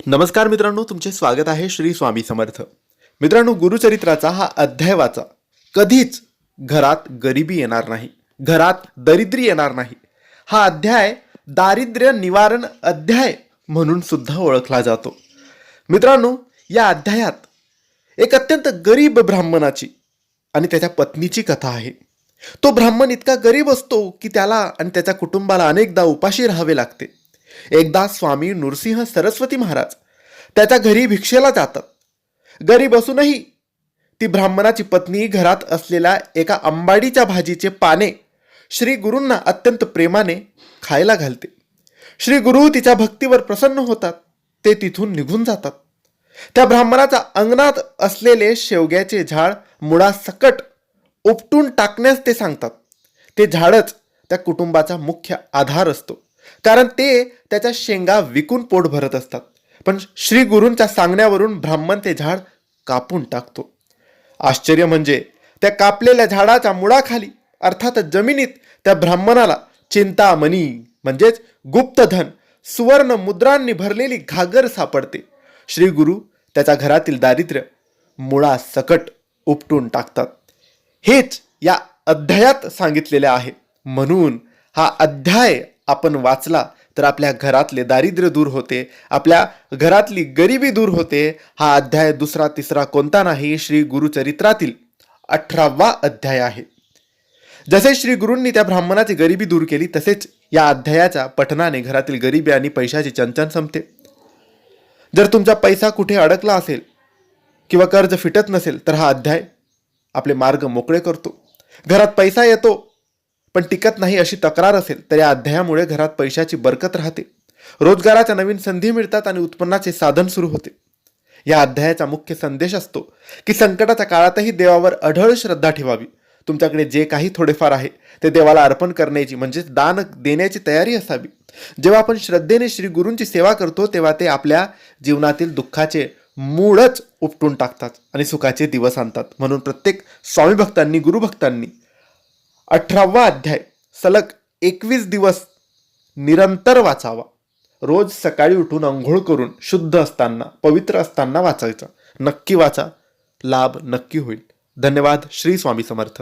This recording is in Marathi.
नमस्कार मित्रांनो, तुमचे स्वागत आहे श्री स्वामी समर्थ. मित्रांनो, गुरुचरित्राचा हा अध्याय वाचा. कधीच घरात गरिबी येणार नाही, घरात दरिद्री येणार नाही. हा अध्याय दारिद्र्य निवारण अध्याय म्हणून सुद्धा ओळखला जातो. मित्रांनो, या अध्यायात एक अत्यंत गरीब ब्राह्मणाची आणि त्याच्या पत्नीची कथा आहे. तो ब्राह्मण इतका गरीब असतो की त्याला आणि त्याच्या कुटुंबाला अनेकदा उपाशी राहावे लागते. एकदा स्वामी नृसिंह सरस्वती महाराज त्याच्या घरी भिक्षेला जातात. गरीब असूनही ती ब्राह्मणाची पत्नी घरात असलेल्या एका आंबाडीच्या भाजीचे पाने श्री गुरूंना अत्यंत प्रेमाने खायला घालते. श्री गुरु तिच्या भक्तीवर प्रसन्न होतात. ते तिथून निघून जातात. त्या ब्राह्मणाच्या अंगणात असलेले शेवग्याचे झाड मुळासकट उपटून टाकण्यास ते सांगतात. ते झाडच त्या कुटुंबाचा मुख्य आधार असतो, कारण ते त्याच्या शेंगा विकून पोट भरत असतात. पण श्री गुरूंच्या सांगण्यावरून ब्राह्मण ते झाड कापून टाकतो. आश्चर्य म्हणजे त्या कापलेल्या झाडाच्या मुळाखाली अर्थात जमिनीत त्या ब्राह्मणाला चिंतामणी म्हणजेच गुप्तधन सुवर्ण मुद्रांनी भरलेली घागर सापडते. श्री गुरु त्याच्या घरातील दारिद्र्य मुळासकट उपटून टाकतात. हेच या अध्यायात सांगितलेले आहे. म्हणून हा अध्याय आपण वाचला तर आपल्या घरातले दारिद्र्य दूर होते, आपल्या घरातली गरिबी दूर होते. हा अध्याय दुसरा तिसरा कोणता नाही, श्री गुरुचरित्रातील 18वा अध्याय आहे. जसे श्री गुरूंनी त्या ब्राह्मणाची गरिबी दूर केली, तसेच या अध्यायाच्या पठनाने घरातील गरिबी आणि पैशाची चणचण संपते. जर तुमचा पैसा कुठे अडकला असेल किंवा कर्ज फिटत नसेल तर हा अध्याय आपले मार्ग मोकळे करतो. घरात पैसा येतो पण टिकत नाही अशी तक्रार असेल तर या अध्यायामुळे घरात पैशाची बरकत राहते. रोजगाराच्या नवीन संधी मिळतात आणि उत्पन्नाचे साधन सुरू होते. या अध्यायाचा मुख्य संदेश असतो की संकटाच्या काळातही देवावर अढळ श्रद्धा ठेवावी. तुमच्याकडे जे काही थोडेफार आहे ते देवाला अर्पण करण्याची म्हणजेच दान देण्याची तयारी असावी. जेव्हा आपण श्रद्धेने श्री गुरूंची सेवा करतो तेव्हा ते आपल्या जीवनातील दुःखाचे मूळच उपटून टाकतात आणि सुखाचे दिवस आणतात. म्हणून प्रत्येक स्वामी भक्तांनी, गुरुभक्तांनी 18वा अध्याय सलग 21 दिवस निरंतर वाचावा. रोज सकाळी उठून अंघोळ करून शुद्ध असताना, पवित्र असताना वाचायचा. नक्की वाचा, लाभ नक्की होईल. धन्यवाद. श्री स्वामी समर्थ.